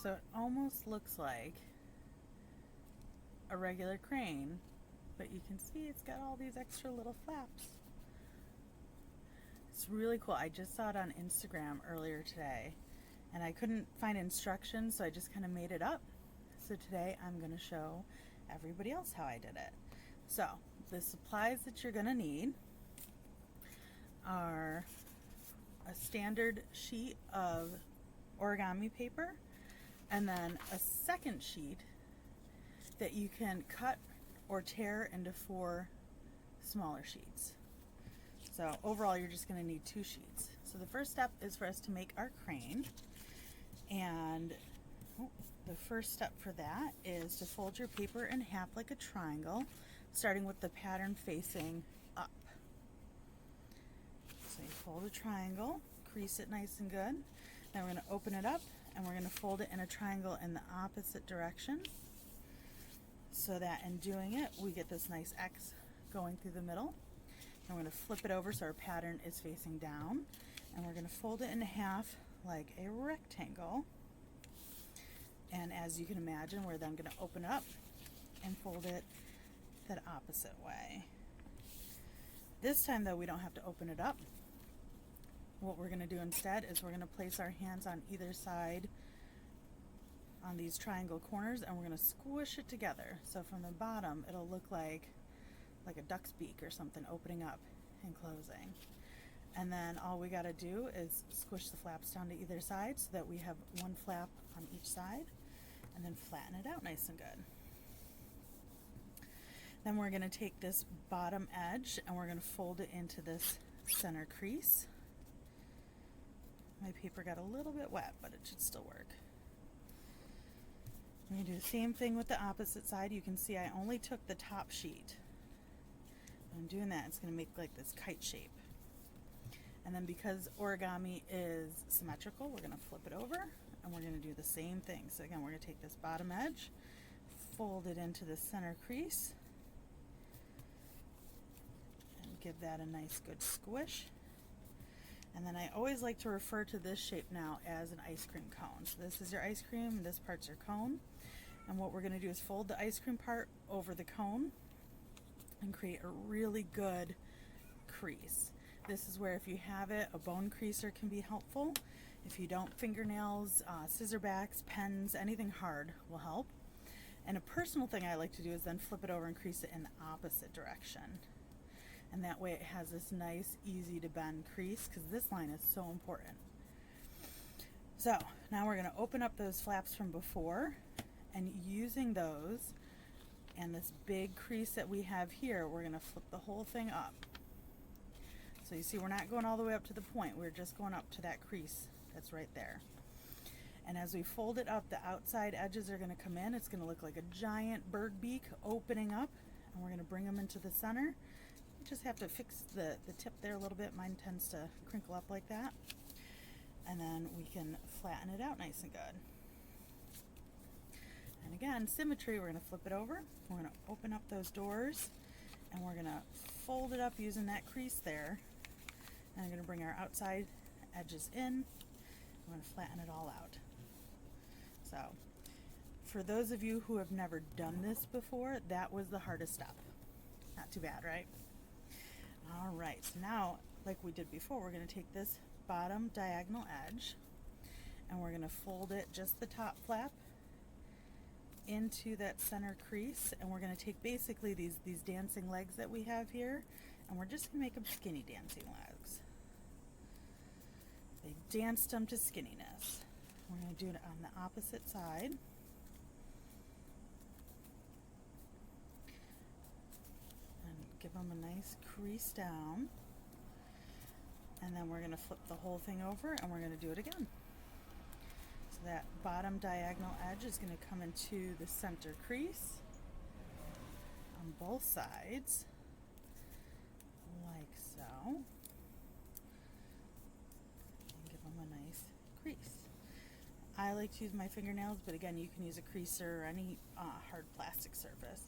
So it almost looks like a regular crane, but you can see it's got all these extra little flaps. It's really cool. I just saw it on Instagram earlier today, and I couldn't find instructions, so I just kind of made it up. So today I'm going to show everybody else how I did it. So the supplies that you're going to need are a standard sheet of origami paper, and then a second sheet that you can cut or tear into 4 smaller sheets. So overall you're just going to need 2 sheets. So the first step is for us to make our crane, and the first step for that is to fold your paper in half like a triangle, starting with the pattern facing up. So you fold a triangle, crease it nice and good. Then we're going to open it up and we're going to fold it in a triangle in the opposite direction, so that in doing it we get this nice X going through the middle. And we're going to flip it over so our pattern is facing down, and we're going to fold it in half like a rectangle. And as you can imagine, we're then going to open it up and fold it that opposite way. This time though, we don't have to open it up. What we're going to do instead is we're going to place our hands on either side on these triangle corners, and we're going to squish it together. So from the bottom it'll look like a duck's beak or something, opening up and closing. And then all we got to do is squish the flaps down to either side so that we have one flap on each side, and then flatten it out nice and good. Then we're going to take this bottom edge and we're going to fold it into this center crease. My paper got a little bit wet, but it should still work. We're going to do the same thing with the opposite side. You can see I only took the top sheet. When I'm doing that, it's going to make like this kite shape. And then because origami is symmetrical, we're going to flip it over and we're going to do the same thing. So again, we're going to take this bottom edge, fold it into the center crease, and give that a nice good squish. And then I always like to refer to this shape now as an ice cream cone. So this is your ice cream and this part's your cone. And what we're going to do is fold the ice cream part over the cone and create a really good crease. This is where, if you have it, a bone creaser can be helpful. If you don't, fingernails, scissor backs, pens, anything hard will help. And a personal thing I like to do is then flip it over and crease it in the opposite direction. And that way it has this nice, easy to bend crease, because this line is so important. So now we're going to open up those flaps from before, and using those and this big crease that we have here, we're going to flip the whole thing up. So you see, we're not going all the way up to the point, we're just going up to that crease that's right there. And as we fold it up, the outside edges are going to come in. It's going to look like a giant bird beak opening up, and we're going to bring them into the center. You just have to fix the tip there a little bit. Mine tends to crinkle up like that. And then we can flatten it out nice and good. And again, symmetry, we're going to flip it over. We're going to open up those doors, and we're going to fold it up using that crease there. And I'm going to bring our outside edges in. We're going to flatten it all out. So for those of you who have never done this before, that was the hardest step. Not too bad, right? All right, so now, like we did before, we're going to take this bottom diagonal edge and we're going to fold it, just the top flap, into that center crease, and we're going to take basically these dancing legs that we have here, and we're just going to make them skinny dancing legs. They danced them to skinniness. We're going to do it on the opposite side. And give them a nice crease down. And then we're going to flip the whole thing over and we're going to do it again. So that bottom diagonal edge is going to come into the center crease on both sides, like so. And give them a nice crease. I like to use my fingernails, but again, you can use a creaser or any hard plastic surface.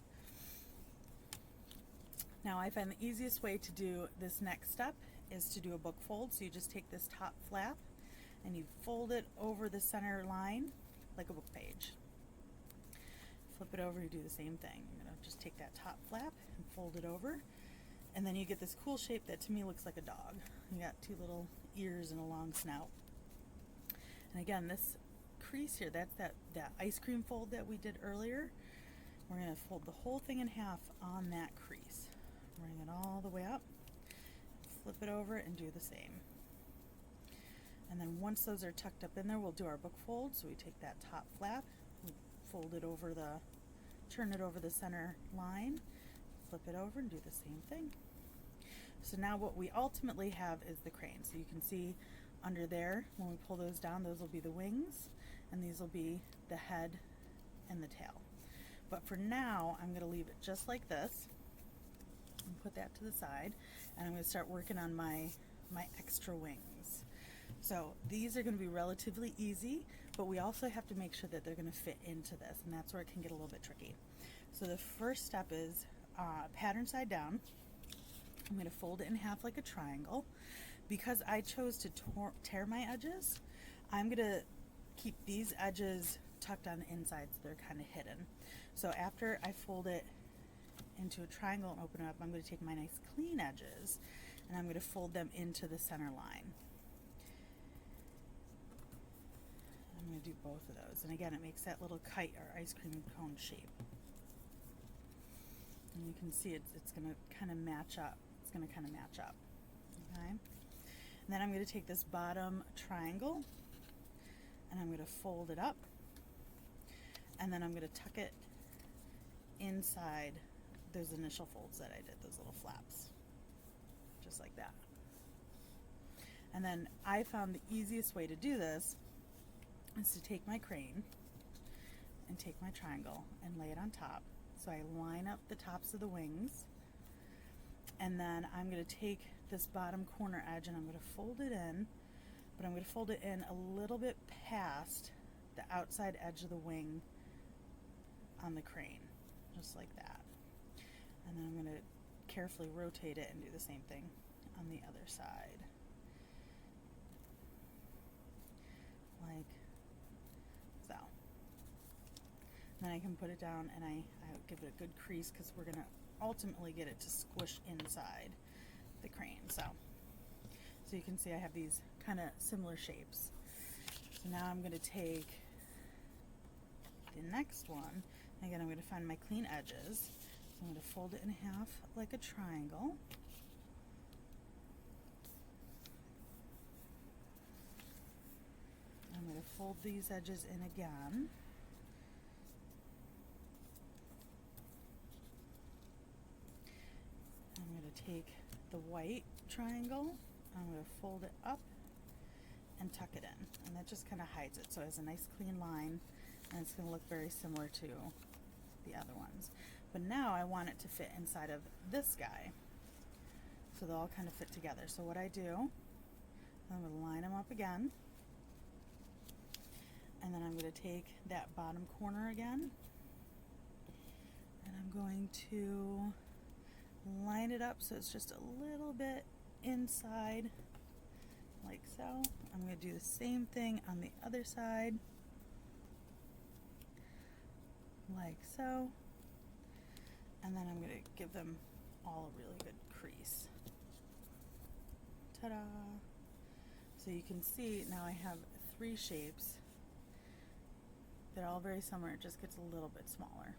Now, I find the easiest way to do this next step is to do a book fold. So you just take this top flap and you fold it over the center line like a book page. Flip it over, you do the same thing. I'm going to just take that top flap and fold it over, and then you get this cool shape that to me looks like a dog. You got two little ears and a long snout. And again, this crease here, that's that ice cream fold that we did earlier. We're going to fold the whole thing in half on that crease. Bring it all the way up, flip it over, and do the same. And then once those are tucked up in there, we'll do our book fold. So we take that top flap, we fold it over turn it over the center line, flip it over, and do the same thing. So now what we ultimately have is the crane. So you can see under there, when we pull those down, those will be the wings, and these will be the head and the tail. But for now, I'm going to leave it just like this and put that to the side, and I'm going to start working on my extra wings. So these are going to be relatively easy, but we also have to make sure that they're going to fit into this, and that's where it can get a little bit tricky. So the first step is pattern side down. I'm going to fold it in half like a triangle. Because I chose to tear my edges, I'm going to keep these edges tucked on the inside so they're kind of hidden. So after I fold it into a triangle and open it up, I'm going to take my nice clean edges and I'm going to fold them into the center line. I'm going to do both of those. And again, it makes that little kite or ice cream cone shape. And you can see it's going to kind of match up. It's going to kind of match up. Okay? And then I'm going to take this bottom triangle and I'm going to fold it up, and then I'm going to tuck it inside those initial folds that I did, those little flaps, just like that. And then I found the easiest way to do this is to take my crane and take my triangle and lay it on top. So I line up the tops of the wings, and then I'm going to take this bottom corner edge and I'm going to fold it in, but I'm going to fold it in a little bit past the outside edge of the wing on the crane, just like that. And then I'm going to carefully rotate it and do the same thing on the other side, like so. And then I can put it down and I give it a good crease because we're going to ultimately get it to squish inside the crane. So you can see I have these kind of similar shapes. So now I'm going to take the next one. Again, I'm going to find my clean edges. So I'm going to fold it in half like a triangle. I'm going to fold these edges in again. I'm going to take the white triangle, I'm going to fold it up and tuck it in, and that just kind of hides it, so it has a nice clean line, and it's going to look very similar to the other ones. But now I want it to fit inside of this guy, so they'll all kind of fit together. So what I do, I'm going to line them up again, and then I'm going to take that bottom corner again, and I'm going to line it up so it's just a little bit inside, like so. I'm going to do the same thing on the other side, like so. And then I'm going to give them all a really good crease. Ta-da! So you can see now I have 3 shapes. They're all very similar, it just gets a little bit smaller.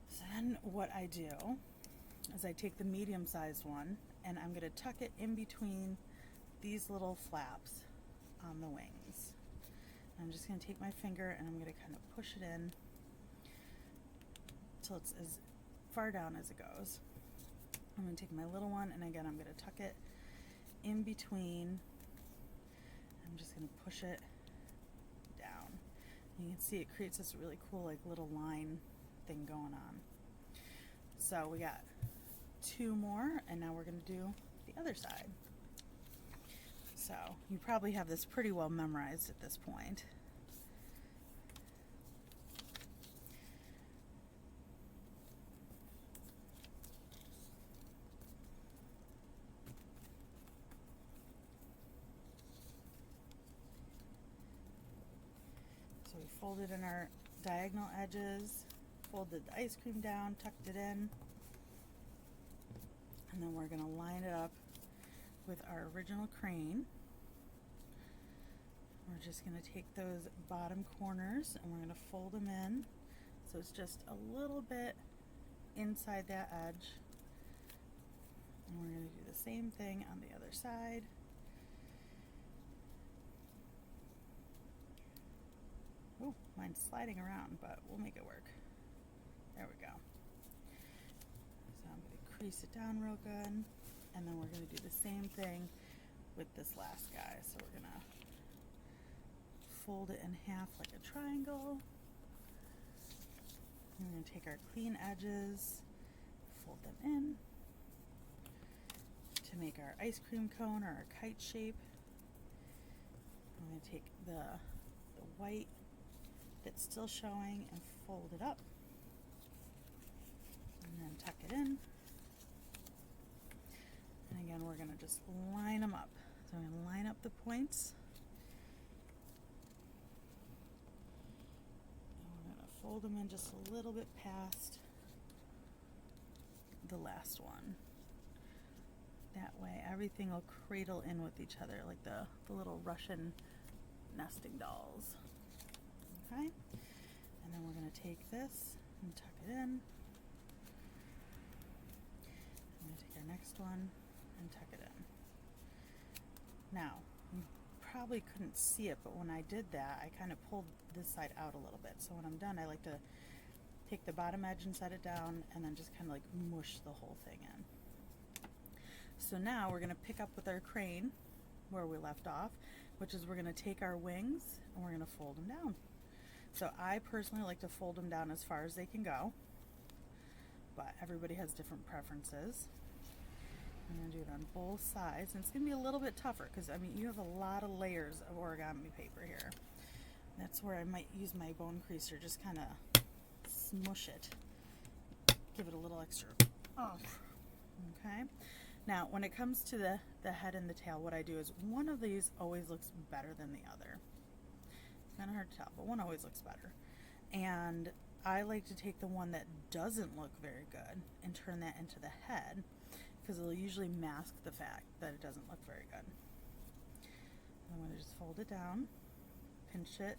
So then what I do is I take the medium-sized one and I'm going to tuck it in between these little flaps on the wings. I'm just going to take my finger and I'm going to kind of push it in till it's as far down as it goes. I'm going to take my little one and again I'm going to tuck it in between. I'm just going to push it down. And you can see it creates this really cool like little line thing going on. So we got 2 more, and now we're going to do the other side. So you probably have this pretty well memorized at this point. So we folded in our diagonal edges, folded the ice cream down, tucked it in, and then we're going to line it up with our original crane. We're just going to take those bottom corners and we're going to fold them in so it's just a little bit inside that edge. And we're going to do the same thing on the other side. Oh, mine's sliding around, but we'll make it work. There we go. So I'm going to crease it down real good, and then we're going to do the same thing with this last guy. So we're going to fold it in half like a triangle. We're going to take our clean edges, fold them in to make our ice cream cone or our kite shape. I'm going to take the white that's still showing and fold it up, and then tuck it in. And again, we're going to just line them up. So I'm going to line up the points. And we're going to fold them in just a little bit past the last one. That way everything will cradle in with each other like the little Russian nesting dolls. Okay? And then we're going to take this and tuck it in. I'm going to take our next one and tuck it in. Now, you probably couldn't see it, but when I did that, I kind of pulled this side out a little bit. So when I'm done, I like to take the bottom edge and set it down and then just kind of like mush the whole thing in. So now we're going to pick up with our crane where we left off, which is we're going to take our wings and we're going to fold them down. So I personally like to fold them down as far as they can go, but everybody has different preferences. I'm going to do it on both sides, and it's going to be a little bit tougher because, I mean, you have a lot of layers of origami paper here. That's where I might use my bone creaser, just kind of smush it, give it a little extra oomph. Okay? Now, when it comes to the head and the tail, what I do is one of these always looks better than the other. It's kind of hard to tell, but one always looks better. And I like to take the one that doesn't look very good and turn that into the head, because it'll usually mask the fact that it doesn't look very good. I'm going to just fold it down, pinch it.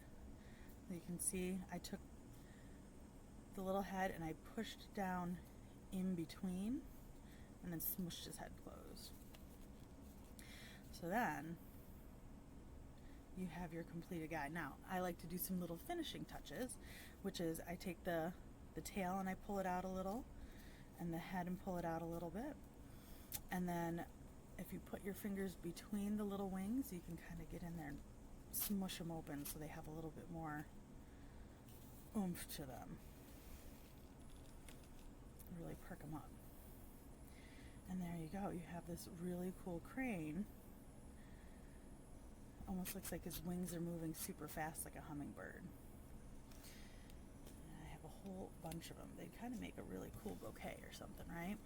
You can see I took the little head and I pushed down in between and then smushed his head closed. So then you have your completed guy. Now, I like to do some little finishing touches, which is I take the tail and I pull it out a little, and the head and pull it out a little bit. And then if you put your fingers between the little wings, you can kind of get in there and smush them open so they have a little bit more oomph to them. Really perk them up. And there you go. You have this really cool crane. Almost looks like his wings are moving super fast like a hummingbird. And I have a whole bunch of them. They kind of make a really cool bouquet or something, right?